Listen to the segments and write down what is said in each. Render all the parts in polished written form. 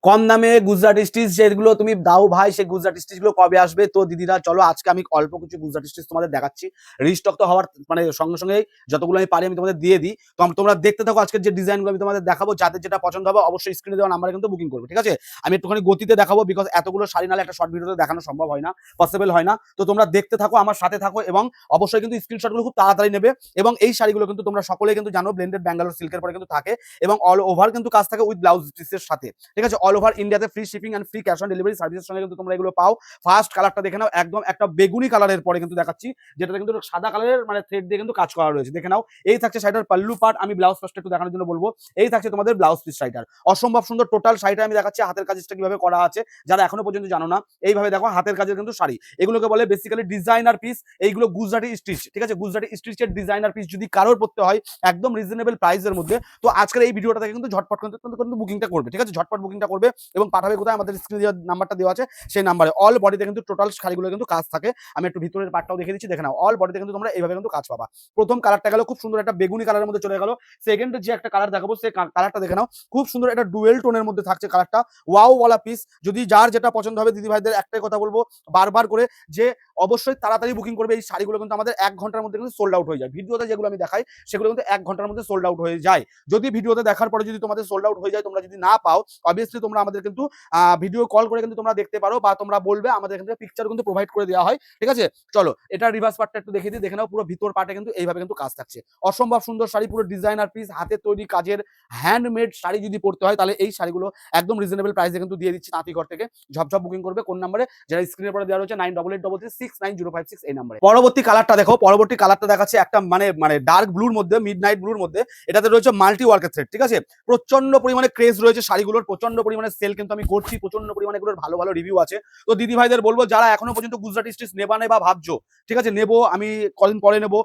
কম দামে গুজরাটি স্টিচ যেগুলো তুমি দাও ভাই, সেই গুজরাটি স্টিচ গুলো কবে আসবে? তো দিদিরা চলো আজকে আমি অল্প কিছু গুজরাটি স্টিচ তোমাদের দেখাচ্ছি। রিস্টক তো হওয়ার মানে সঙ্গে সঙ্গে যতগুলো আমি পারি আমি তোমাদের দিয়ে দিই। তো তোমরা দেখতে থাকো আজকের যে ডিজাইনগুলো আমি তোমাদের দেখাবো। যাদের যেটা পছন্দ হবে অবশ্যই স্ক্রিনে দেওয়া নাম্বারে কিন্তু বুকিং করবে, ঠিক আছে? আমি একটুখানি গতিতে দেখাবো, বিকজ এতগুলো শাড়ি নালে একটা শর্ট ভিডিওতে দেখানো সম্ভব হয় না, পসিবল হয় না। তো তোমরা দেখতে থাকো, আমার সাথে থাকো, এবং অবশ্যই কিন্তু স্ক্রিনশটগুলো খুব তাড়াতাড়ি নেবে। এবং এই শাড়িগুলো কিন্তু তোমরা সকলেই কিন্তু জানো ব্লেন্ডেড ব্যাঙ্গালোর সিল্কের পরে কিন্তু থাকে, এবং অল ওভার কিন্তু কাজ থাকে উইথ ব্লাউজ পিসের সাথে, ঠিক আছে? অল ওভার ইন্ডিয়াতে free shipping and free cash on delivery সার্ভিসের সঙ্গে কিন্তু তোমরা এগুলো পাও। ফার্স্ট কালারটা দেখে নাও, একদম একটা বেগুনি কালারের পরে কিন্তু দেখাচ্ছি, যেটাতে কিন্তু সাদা কালারের মানে থ্রেড দিয়ে কিন্তু কাজ করা রয়েছে। দেখে নাও, এই থাকছে শাড়িটার পাল্লু পার্ট। আমি ব্লাউজ ফার্স্ট একটু দেখানোর জন্য বলবো। এই থাকছে তোমাদের ব্লাউজ পিস শাড়িটার, অসম্ভব সুন্দর টোটাল শাড়িটা আমি দেখাচ্ছি হাতের কাজটা কিভাবে করা আছে, যারা এখনো পর্যন্ত জানো না। এইভাবে দেখো হাতের কাজের কিন্তু শাড়ি, এগুলোকে বলে বেসিক্যালি ডিজাইনার পিস। এইগুলো গুজরাটি স্টিচ, ঠিক আছে? গুজরাটি স্টিচের ডিজাইনার পিস যদি কারোর পড়তে হয় একদম রিজনেবল প্রাইসের মধ্যে, তো আজকের এই ভিডিওটা থেকে কিন্তু ঝটপট কিন্তু বুকিংটা করবে, ঠিক আছে? ঝটপট বুকিংটা করবে এবং পাঠাবে কোথায়? আমাদের স্ক্রিনে যে নাম্বারটা দেওয়া আছে সেই নাম্বারে। অল বডিতে কিন্তু টোটাল শাড়িগুলো কিন্তু কাজ থাকে। আমি একটু ভিতরের পার্টটাও দেখে দিচ্ছি, দেখে নাও। অল বডিতে কিন্তু তোমরা এইভাবে কিন্তু কাজ পাবা। প্রথম কালারটা গেল খুব সুন্দর একটা বেগুনি কালারের মধ্যে চলে গেল। সেকেন্ড যে একটা কালার দেখাবো সেই কালারটা দেখে নাও, খুব সুন্দর একটা ডুয়েল টোনের মধ্যে থাকছে কালারটা। ওয়াও ওয়ালা পিস। যদি যার যেটা পছন্দ হবে দিদি ভাইদের একটাই কথা বলবো বারবার করে, যে অবশ্যই তাড়াতাড়ি বুকিং করবে। এই শাড়িগুলো কিন্তু আমাদের 1 ঘন্টার মধ্যে কিন্তু সোল্ড আউট হয়ে যায়। ভিডিওতে যেগুলো আমি দেখাই সেগুলো কিন্তু 1 ঘন্টার মধ্যে সোল্ড আউট হয়ে যায়। যদি ভিডিওতে দেখার পরে যদি তোমাদের সোল্ড আউট হয়ে যায়, তোমরা যদি না পাও, অবভিয়াসলি তোমরা আমাদের কিন্তু ভিডিও কল করে কিন্তু তোমরা দেখতে পারো, বা তোমরা বলবে, আমাদের এখান থেকে পিকচার কিন্তু প্রোভাইড করে দেওয়া হয়, ঠিক আছে? চলো এটা রিভার্স পার্টটা একটু দেখে দিই, দেখে নাও। পুরো ভিতর পার্টে কিন্তু এইভাবে কিন্তু কাজ থাকছে। অসম্ভব সুন্দর শাড়ি, পুরো ডিজাইনার পিস, হাতে তৈরি কাজের হ্যান্ডমেড শাড়ি যদি পড়তে হয় তাহলে এই শাড়িগুলো একদম রিজনেবল প্রাইসে কিন্তু দিয়ে দিচ্ছি তাঁতিঘর থেকে। ঝপঝপ বুকিং করবে কোন নাম্বারে? যেটা স্ক্রিনের পরে দেওয়া রয়েছে 9883369056 এই নাম্বারে। পরবর্তী কালারটা দেখো, পরবর্তী কালারটা দেখাচ্ছে একটা মানে মানে ডার্ক ব্লুর মধ্যে, মিড নাইট ব্লুর মধ্যে। এটাতে রয়েছে মাল্টি ওয়ার্কের থ্রেড, ঠিক আছে? প্রচন্ড পরিমাণে ক্রেজ রয়েছে শাড়িগুলোর, প্রচন্ড পরিমাণে সেল কিন্তু আমি করছি, প্রচন্ড পরিমাণে এগুলোর ভালো ভালো রিভিউ আছে। তো দিদি ভাইদের বলবো যারা এখনো পর্যন্ত গুজরাটি স্টিচ নেবা ভাবছো, ঠিক আছে? নেবো আমি কদিন পরে নেবো,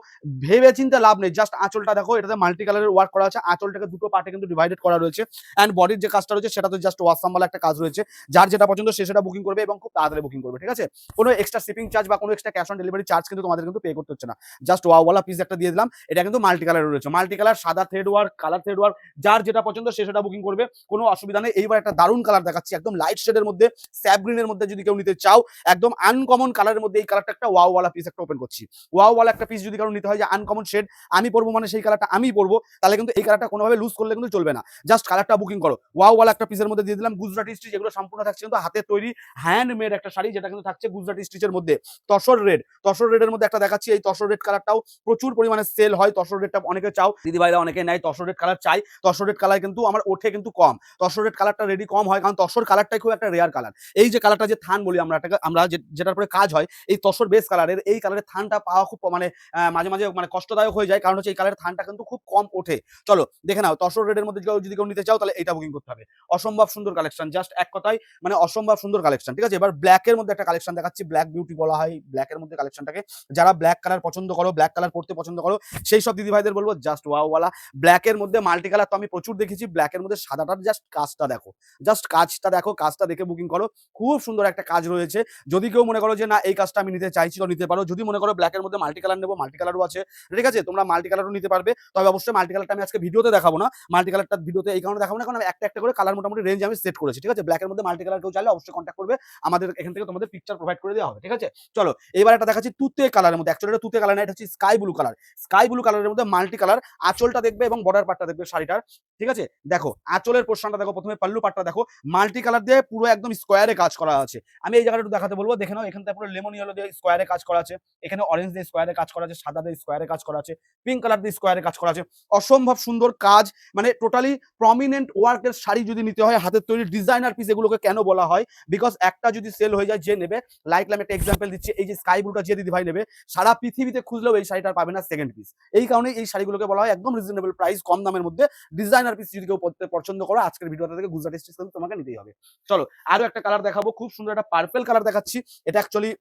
ভেবে চিন্তে লাভ নেই। জাস্ট আঁচলটা দেখো, এটাতে মাল্টি কালারের ওয়ার্ক করা আছে। আঁচলটাকে দুটো পার্টে কিন্তু ডিভাইডেড করা রয়েছে, এন্ড বডির যে কাজটা রয়েছে সেটাতে জাস্ট ওয়াসাম্বালা একটা কাজ রয়েছে। যার যেটা পছন্দ সে সেটা বুকিং করবে এবং খুব তাড়াতাড়ি বুকিং করবে, ঠিক আছে? কোনো এক্সট্রা শিপিং চার্জ বা কোনো extra cash on delivery charge কিন্তু তোমাদের কিন্তু পে করতে হচ্ছে না। জাস্ট ওয়াওয়ালা পিস একটা দিয়ে দিলাম। এটা কিন্তু মাল্টি কালারের রয়েছে, মাল্টি কালার, সাদা thread work, colour thread work. যার যেটা পছন্দ সে সেটা বুকিং করবে, কোনো অসুবিধা নেই। এইবার একটা দারুণ কালার দেখাচ্ছি, একদম লাইট শেডের মধ্যে, স্যাপ গ্রিনের মধ্যে যদি কেউ নিতে চাও, একদম আনকমন কালারের মধ্যে এই কালারটা একটা ওয়াওয়ালা পিস একটা ওপেন করছি। ওয়াওয়ালা একটা পিস যদি কারো নিতে হয় যে আনকমন শেড, আমি পরবো মানে সেই কালারটা আমি পরবো, তাহলে কিন্তু এই কালারটা কোনোভাবে লুজ করলে কিন্তু চলবে না। জাস্ট কালারটা বুকিং করো। ওয়াওয়ালা একটা পিসের মধ্যে দিয়ে দিলাম গুজরাটি স্টিচ। এগুলো সম্পূর্ণ থাকছে কিন্তু হাতে তৈরি হ্যান্ডমেড একটা শাড়ি, যেটা কিন্তু থাকছে গুজরাটি স্টিচের মধ্যে। তসর রেড, তসর রেডের মধ্যে একটা দেখাচ্ছি। এই তসর রেড কালারটাও প্রচুর পরিমাণে সেল হয়। তসর রেডটা অনেকে চাও, দিদি ভাইরা অনেকে নেয়, তসর রেড কালার চাই। তসর রেড কালার কিন্তু আমার ওঠে কিন্তু কম, তসর রেড কালারটা রেডি কম হয়, কারণ তসর কালারটাই খুব একটা রেয়ার কালার। এই যে কালারটা যে থান বলি আমরা, আমরা যেটার পরে কাজ হয়, এই তসর বেস কালারের এই কালারের থানটা পাওয়া খুব মানে মাঝে মাঝে মানে কষ্টদায়ক হয়ে যায়, কারণ হচ্ছে এই কালারের থানটা কিন্তু খুব কম ওঠে। চলো দেখে নাও, তসর রেডের মধ্যে যদি কেউ নিতে চাও তাহলে এটা বুকিং করতে হবে। অসম্ভব সুন্দর কালেকশন, জাস্ট এক কথায় মানে অসম্ভব সুন্দর কালেকশন, ঠিক আছে? এবার ব্ল্যাকের মধ্যে একটা কালেকশন দেখাচ্ছি, ব্ল্যাক বিউটি বলা হয় ব্ল্যাকের মধ্যে কালেকশনটাকে। যারা ব্ল্যাক কালার পছন্দ করো, ব্ল্যাক কালার পড়তে পছন্দ করো, সেই সব দিদি ভাইদের বলবো জাস্ট ওয়াওয়ালা। ব্ল্যাকের মধ্যে মাল্টি কালার তো আমি প্রচুর দেখেছি, ব্ল্যাকের মধ্যে সাদাটার জাস্ট কাজটা দেখো, জাস্ট কাজটা দেখো, কাজটা দেখে বুকিং করো। খুব সুন্দর একটা কাজ রয়েছে। যদি কেউ মনে করো যে না এই কাজটা আমি নিতে চাইছি তো নিতে পারো। যদি মনে করো ব্ল্যাকের মধ্যে মাল্টি কালার নেবো, মাল্টি কালারও আছে, ঠিক আছে? তোমরা মাল্টি কালারও নিতে পারবে। তবে অবশ্যই মাল্টি কালারটা আমি আজকে ভিডিওতে দেখাবো না। মাল্টি কালারটা ভিডিওতে এই কারণে দেখাবো না, কারণ আমি একটা একটা করে কালার মোটামুটি রেঞ্জ আমি সেট করেছি, ঠিক আছে? ব্ল্যাকের মধ্যে মাল্টি কালার কেউ চাইলে অবশ্যই কন্ট্যাক্ট করবে, আমাদের এখান থেকে তোমাদের পিকচার প্রোভাইড করে দেওয়া হবে, ঠিক আছে? চলো এবার একটা দেখাচ্ছি তুতে কালারের মধ্যে। অ্যাকচুয়ালি এটা তুতে কালার না, এটা হচ্ছে sky blue colour. Sky blue কালারের মধ্যে মাল্টি কালার। আঁচলটা দেখবে এবং বর্ডার পার্টটা দেখবে শাড়িটার, ঠিক আছে? দেখো আঁচলের পোর্শনটা দেখো, প্রথমে পাল্লু পাটটা দেখো, মাল্টি কালার দিয়ে পুরো একদম স্কোয়ারে কাজ করা আছে। আমি এই জায়গাটা একটু দেখাতে বলবো, দেখে নাও। এখানটা পুরো লেমন ইয়েলো দিয়ে স্কোয়ারে কাজ করা আছে, এখানে অরেঞ্জ দিয়ে স্কোয়ারে কাজ করা আছে, সাদা দিয়ে স্কোয়ারে কাজ করা আছে, পিঙ্ক কালার দিয়ে স্কোয়ারে কাজ করা আছে। অসম্ভব সুন্দর কাজ, মানে টোটালি প্রমিনেন্ট ওয়ার্কের শাড়ি যদি নিতে হয়, হাতের তৈরি ডিজাইনার পিস এগুলোকে কেন বলা হয়? বিকজ একটা যদি সেল হয়ে যায়, যে নেবে, লাইক আমি একটা এক্সাম্পল দিচ্ছি, এই যে স্কাই ব্লুটা যে দিদি ভাই নেবে, সারা পৃথিবীতে খুঁজলেও এই শাড়িটা পাবে না সেকেন্ড পিস। এই কারণে এই শাড়িগুলোকে বলা হয় একদম রিজনেবল প্রাইস, কম দামের মধ্যে ডিজাইনার পিস। যদি কেউ পড়তে পছন্দ করো, আজকের ভিডিওটা থেকে গুজরাটি স্টিচ কিন্তু তোমাকে নিতেই হবে। চলো আরো একটা কালার দেখাবো, খুব সুন্দর একটা পার্পল কালার দেখাচ্ছি। এটা অ্যাকচুয়ালি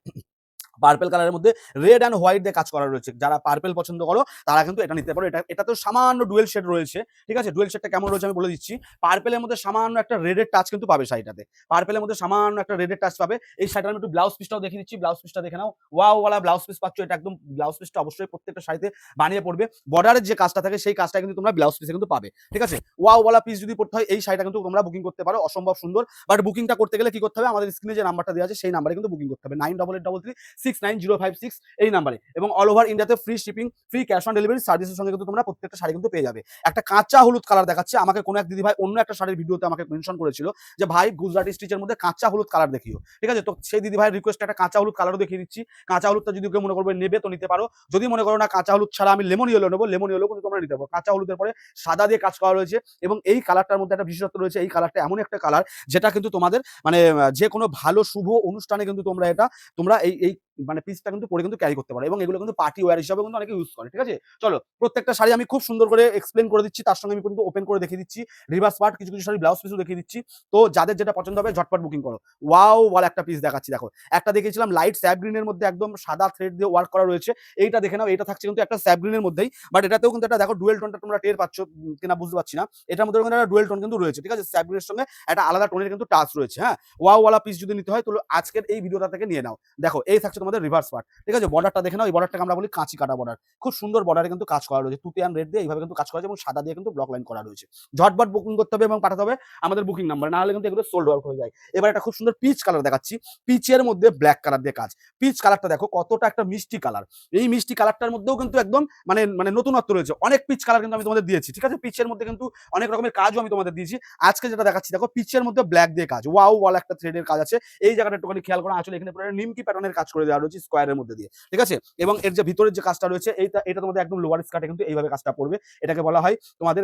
পার্পল কালারের মধ্যে রেড অ্যান্ড হোয়াইট দিয়ে কাজ করা রয়েছে। যারা পার্পল পছন্দ করো তারা কিন্তু এটা নিতে পারো। এটা তো সামান্য ডুয়েল শেড রয়েছে, ঠিক আছে? ডুয়েল শেডটা কেমন রয়েছে আমি বলে দিচ্ছি। পার্পলের মধ্যে সামান্য একটা রেডের টাচ কিন্তু পাবে শাড়িটাতে। পার্পলের মধ্যে সামান্য একটা রেডের টাচ পাবে। এই শাড়িটার আমি একটু ব্লাউজ পিসটাও দেখিয়ে দিচ্ছি। ব্লাউজ পিসটা দেখে নাও। ওয়াও ওয়ালা ব্লাউজ পিস পাচ্ছ। এটা একদম ব্লাউজ পিসটা অবশ্যই প্রত্যেকটা শাড়িতে বানিয়ে পড়বে। বর্ডারের যে কাজটা থাকে সেই কাজটা কিন্তু তোমরা ব্লাউজ পিসে কিন্তু পাবে, ঠিক আছে? ওয়াও ওয়ালা পিস যদি পড়তে হয় এই শাড়িটা কিন্তু তোমরা বুকিং করতে পারো, অসম্ভব সুন্দর। বাট বুকিংটা করতে গেলে কি করতে হবে? আমাদের স্ক্রিনে যে নাম্বারটা দেওয়া আছে সেই নাম্বারে কিন্তু বুকিং করতে হবে। 9883369056 এই নাম্বারে। এবং অল ওভার ইন্ডিয়াতে free shipping, free cash on delivery সার্ভিসের সঙ্গে কিন্তু তোমরা প্রত্যেকটা শাড়ি কিন্তু পেয়ে যাবে। একটা কাঁচা হলুদ কালার দেখাচ্ছে। আমাকে কোনো এক দিদি ভাই অন্য একটা শাড়ির ভিডিওতে আমাকে মেনশন করেছিল যে ভাই গুজরাটি স্টিচের মধ্যে কাঁচা হলুদ কালার দেখিও, ঠিক আছে? তো সেই দিদি ভাইয়ের রিকোয়েস্টে একটা কাঁচা হলুদ কালারও দেখিয়ে দিচ্ছি। কাঁচা হলুদটা যদি কেউ মনে করবে নেবে তো নিতে পারো। যদি মনে করো না কাঁচা হলুদ ছাড়া আমি লেমন ইয়েলো নেবো, লেমন ইয়েলো কিন্তু তোমরা নিতে পারো। কাঁচা হলুদের পরে সাদা দিয়ে কাজ করা রয়েছে এবং এই কালারটার মধ্যে একটা বিশেষত্ব রয়েছে। এই কালারটা এমন একটা কালার যেটা কিন্তু তোমাদের মানে যে কোনো ভালো শুভ অনুষ্ঠানে কিন্তু তোমরা এই মানে পিসটা কিন্তু পরে কিন্তু ক্যারি করতে পারো এবং এগুলো কিন্তু পার্টি ওয়্যার হিসাবে কিন্তু অনেকে ইউজ করে, ঠিক আছে? চলো প্রত্যেকটা শাড়ি আমি খুব সুন্দর করে এক্সপ্লেন করে দিচ্ছি, তার সঙ্গে আমি কিন্তু ওপেন করে দেখিয়ে দিচ্ছি রিভার্স পার্ট, কিছু কিছু শাড়ি ব্লাউজ পিসও দেখিয়ে দিচ্ছি। তো যাদের যেটা পছন্দ হবে ঝটপট বুকিং করো। ওয়াও ওয়ালা একটা পিস দেখাচ্ছি, দেখো। একটা দেখিয়েছিলাম লাইট স্যাপ গ্রিনের মধ্যে একদম সাদা থ্রেড দিয়ে ওয়ার্ক করা রয়েছে। এইটা দেখে নাও, এটা থাকছে কিন্তু একটা স্যাপ গ্রিনের মধ্যেই, বাট এটাতেও কিন্তু একটা দেখো ডুয়েল টোনটা তোমরা টের পাচ্ছ কিনা বুঝতে পারছি না। এটার মধ্যে কিন্তু একটা ডুয়েল টোন কিন্তু রয়েছে, ঠিক আছে? স্যাপ গ্রিনের সঙ্গে একটা আলাদা টোনের কিন্তু টাচ রয়েছে। হ্যাঁ, ওয়াও ওয়ালা পিস যদি নিতে হয় তাহলে আজকের এই ভিডিওটা থেকে নিয়ে নাও। দেখো এই থাকছে তোমাদের রিভার্স পার্ট, ঠিক আছে? বর্ডারটা দেখে নাও। এই বর্ডারটাকে আমরা বলি কাঁচি কাটা বর্ডার। খুব সুন্দর বর্ডারে কিন্তু কাজ করা রয়েছে। তুতে অ্যান্ড রেড দিয়ে এইভাবে কিন্তু কাজ করা হয়েছে এবং সাদা দিয়ে কিন্তু ব্লক লাইন করা রয়েছে। ঝটপট বুকিং করতে হবে এবং পাঠাতে হবে আমাদের বুকিং নাম্বার, না হলে কিন্তু এগুলো সোল্ড আউট হয়ে যায়। এবার একটা খুব সুন্দর পিচ কালার দেখাচ্ছি। পিচের মধ্যে ব্ল্যাক কালার দিয়ে কাজ। পিচ কালারটা দেখো কতটা একটা মিষ্টি কালার। এই মিষ্টি কালারটার মধ্যেও কিন্তু একদম মানে নতুনত্ব রয়েছে। অনেক পিচ কালার কিন্তু আমি তোমাদের দিয়েছি, ঠিক আছে? পিচের মধ্যে কিন্তু অনেক রকমের কাজও আমি তোমাদের দিয়েছি। আজকে যেটা দেখাচ্ছি দেখো পিচের মধ্যে ব্ল্যাক দিয়ে কাজ। ওয়াও ওয়ালা একটা থ্রেডের কাজ আছে। এই জায়গাটা একটুখানি খেয়াল করো। আসলে এখানে পুরো নিমকি প্যাটার্নের কাজ করে দেওয়া রয়েছে স্কোয়ারের মধ্যে দিয়ে, ঠিক আছে? এবং এর যে ভিতরের যে কাজটা রয়েছে এটা তোমাদের একদম লোয়ার স্কার্টে কিন্তু এইভাবে কাজটা পড়বে। এটাকে বলা হয় তোমাদের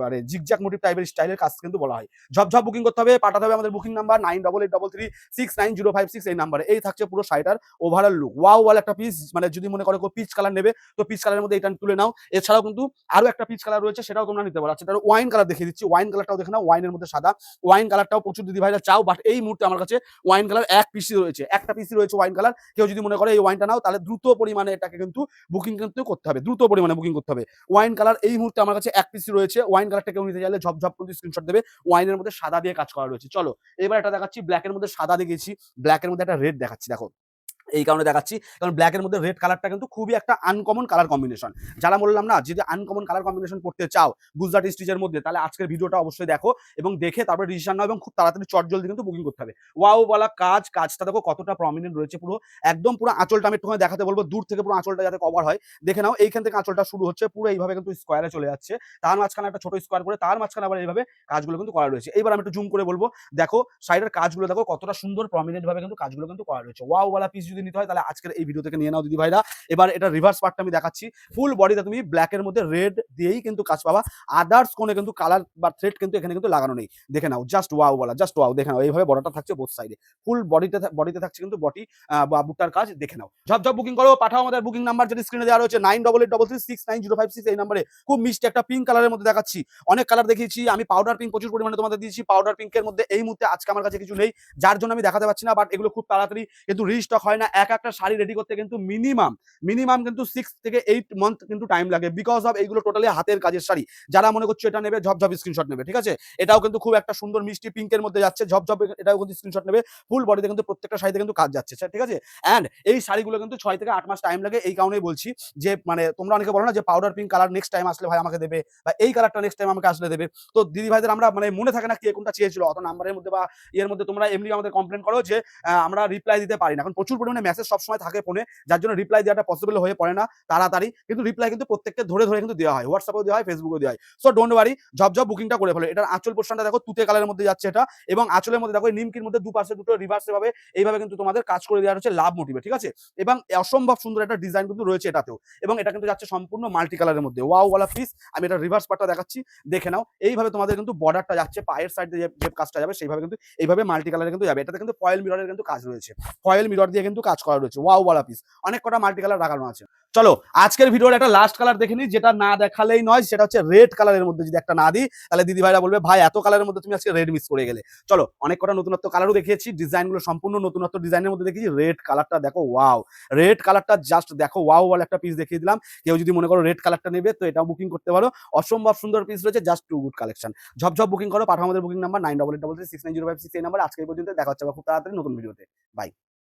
মানে জিগজ্যাগ মোটিভ টাইপের স্টাইলের কাজ কিন্তু বলা হয়। ঝপঝপ বুকিং করতে হবে, পাঠাতে হবে আমাদের বুকিং নাম্বার 9883369056 এই নাম্বারে। এই থাকছে পুরো শাড়িটার ওভারঅল লুক। ওয়াও ওয়াল একটা পিস, মানে যদি মনে করো পিচ কালার নেবে তো পিচ কালারের মধ্যে এটা তুলে নাও। এছাড়াও কিন্তু আরো একটা পিচ কালার রয়েছে, সেটাও তোমরা নিতে পারো। আচ্ছা, তার ওয়াইন কালার দেখিয়ে দিচ্ছি। ওয়াইন কালারটাও দেখে নাও। ওয়াইনের মধ্যে সাদা। ওয়াইন কালারটাও প্রচুর দিদি ভাইরা চাও, বাট এই মুহূর্তে আমার কাছে ওয়াইন কালার এক পিসই রয়েছে, একটা পিসই রয়েছে ওয়াইন কালার। কেউ যদি মনে করে এই ওয়াইনটা নাও তাহলে দ্রুত পরিমাণে এটাকে কিন্তু বুকিং কিন্তু করতে হবে, দ্রুত পরিমাণে বুকিং করতে হবে। ওয়াইন কালার এই মুহূর্তে আমার কাছে এক পিসই রয়েছে। ওয়াইন কালারটা কেউ নিতে চাইলে ঝপঝপ কিন্তু স্ক্রিনশট দেবে। ওয়াইনের মধ্যে সাদা দিয়ে কাজ করা রয়েছে। চলো এবার এটা দেখাচ্ছি। ব্ল্যাকের মধ্যে সাদা দেখিয়েছি, ব্ল্যাকের মধ্যে একটা রেড দেখাচ্ছি। দেখো এই কারণে দেখাচ্ছি কারণ ব্ল্যাকের মধ্যে রেড কালারটা কিন্তু খুবই একটা আনকমন কালার কম্বিনেশন। যারা বললাম না, যদি আনকমন কালার কম্বিনেশন করতে চাও গুজরাটি স্টিচের মধ্যে, তাহলে আজকের ভিডিওটা অবশ্যই দেখো এবং দেখে তারপরে ডিসিশন নাও এবং খুব তাড়াতাড়ি চটজলদি কিন্তু বুকিং করতে হবে। ওয়াও বলা কাজটা দেখো কতটা প্রমিনেন্ট রয়েছে। পুরো একদম পুরো আঁচলটা আমি একটুখানি দেখাতে বলবো দূর থেকে, পুরো আঁচলটা যাতে কভার হয়। দেখে নাও এইখান থেকে আঁচলটা শুরু হচ্ছে, পুরো এইভাবে কিন্তু স্কোয়ারে চলে যাচ্ছে। তার মাঝখানে একটা ছোট স্কোয়ার করে, তার মাঝখানে আবার এইভাবে কাজগুলো কিন্তু করা রয়েছে। এইবার আমি একটু জুম করে বলবো, দেখো সাইডের কাজগুলো দেখো কতটা সুন্দর প্রমিনেন্ট ভাবে কিন্তু কাজগুলো কিন্তু করা রয়েছে। ওয়াও ওয়ালা পিস যদি নিতে হয় তাহলে আজকের এই ভিডিও থেকে নিয়ে নাও দিদি ভাইরা। এবার এটা রিভার্স পার্টটা আমি দেখাচ্ছি। ফুল বডিতে তুমি ব্ল্যাকের মধ্যে রেড দিয়েই কিন্তু কাজ পাবা। আদার্স কোনো কিন্তু কালার বা থ্রেড কিন্তু এখানে কিন্তু লাগানো নেই। দেখে নাও, জাস্ট ওয়াও বলা, জাস্ট ওয়াও। দেখে নাও এইভাবে বর্ডারটা থাকছে বোথ সাইডে। ফুল বডিতে থাকছে কিন্তু বডি বা বুকটার কাজ। দেখে নাও, ঝপঝপ বুকিং করো, পাঠাও আমাদের বুকিং নাম্বার যেটা স্ক্রিনে দেওয়া রয়েছে 9883369056 এই নাম্বারে। খুব মিষ্টি একটা পিঙ্ক কালারের মধ্যে দেখাচ্ছি। অনেক কালার দেখিয়েছি আমি, পাউডার পিঙ্ক প্রচুর পরিমাণে তোমাদের দিয়েছি। পাউডার পিঙ্কের মধ্যে এই মুহূর্তে আজকে আমার কাছে কিছু নেই, যার জন্য আমি দেখাতে পারছি না, বাট এগুলো খুব তাড়াতাড়ি কিন্তু রিস্টক হয় না। একটা শাড়ি রেডি করতে কিন্তু মিনিমাম কিন্তু 6 থেকে 8 মান্থ কিন্তু টাইম লাগে, বিকজ অফ এইগুলো টোটালি হাতের কাজের শাড়ি। যারা মনে করছো এটা নেবে ঝপঝপ স্ক্রিনশট নেবে, ঠিক আছে? এটাও কিন্তু খুব একটা সুন্দর মিষ্টি পিঙ্কের মধ্যে যাচ্ছে, ঝপঝপ এটাও কিন্তু স্ক্রিনশট নেবে। ফুল বডিতে কিন্তু প্রত্যেকটা শাড়িতে কিন্তু কাজ যাচ্ছে, ঠিক আছে? এন্ড এই শাড়িগুলো কিন্তু 6 থেকে 8 মাস টাইম লাগে। এই কারণেই বলছি যে মানে তোমরা অনেকে বলো না যে powder pink colour next time আসলে ভাই আমাকে দেবে, বা এই কালারটা নেক্সট টাইম আমাকে আসলে দেবে। তো দিদি ভাইদের আমরা মানে মনে থাকে না কে কোনটা চেয়েছিল, অত নাম্বারের মধ্যে বা এর মধ্যে তোমরা এমনি আমাদের কমপ্লেন করো যে আমরা রিপ্লাই দিতে পারি না। এখন প্রচুর পরিমাণে মেসেজ সবসময় থাকে ফোনে, যার জন্য রিপ্লাই দেওয়াটা পসিবল হয়ে পড়ে না তাড়াতাড়ি। কিন্তু রিপ্লাই কিন্তু প্রত্যেককে ধরে কিন্তু দেওয়া হয়, হোয়াটসঅ্যাপেও দেওয়া হয়, ফেসবুকেও দেওয়া হয়। সো ডোন্ট ওয়ারি, ঝপঝপ বুকিংটা করে ফেলো। এটার আঁচল পোর্শনটা দেখো তুতে কালারের মধ্যে যাচ্ছে এটা, এবং আঁচলের মধ্যে দেখো নিমকির মধ্যে দুপাশে দুটো রিভার্সে ভাবে এইভাবে কিন্তু তোমাদের কাজ করে দেওয়া হচ্ছে লাভ মোটিভে, ঠিক আছে? এবং অসম্ভব সুন্দর একটা ডিজাইন কিন্তু রয়েছে এটাতেও, এবং এটা কিন্তু যাচ্ছে সম্পূর্ণ মাল্টি কালারের মধ্যে। ওয়াও ওয়ালা পিস। আমি এটা রিভার্স পার্টটা দেখাচ্ছি, দেখে নাও। এইভাবে তোমাদের কিন্তু বর্ডারটা যাচ্ছে, পায়ের সাইডে যে কাজটা যাবে সেইভাবে কিন্তু এইভাবে মাল্টি কালারে কিন্তু যাবে। এটাতে কিন্তু ফয়েল মিররের কিন্তু কাজ রয়েছে। ফয়েল মিরর দিয়ে কিন্তু কাজ করা রয়েছে, ওয়াও বলা পিস, অনেক কটা মাল্টি কালার লাগানো আছে। চলো আজকের ভিডিওর একটা লাস্ট কালার দেখে নিই, যেটা না দেখালেই নয়, সেটা হচ্ছে রেড কালারের মধ্যে যদি একটা না দিই তাহলে দিদি ভাইরা বলবে ভাই এত কালারের মধ্যে তুমি আজকে রেড মিস করে গেলে। চলো অনেক কটা নতুনত্ব কালারও দেখিয়েছি, ডিজাইনগুলো সম্পূর্ণ নতুনত্ব ডিজাইনের মধ্যে দেখিয়েছি। রেড কালারটা দেখো, ওয়াও, রেড কালারটা জাস্ট দেখো, ওয়াও বলে একটা পিস দেখিয়ে দিলাম। কেউ যদি মনে করো রেড কালারটা নেবে তো এটাও বুকিং করতে পারো, অসম্ভব সুন্দর পিস রয়েছে, জাস্ট টু গুড কালেকশন। ঝপঝপ বুকিং করো, পাঠাও আমাদের বুকিং নাম্বার 9833690566 এই নাম্বার। আজকে এই পর্যন্ত, দেখা হচ্ছে আবার খুব তাড়াতাড়ি নতুন ভিডিওতে। বাই।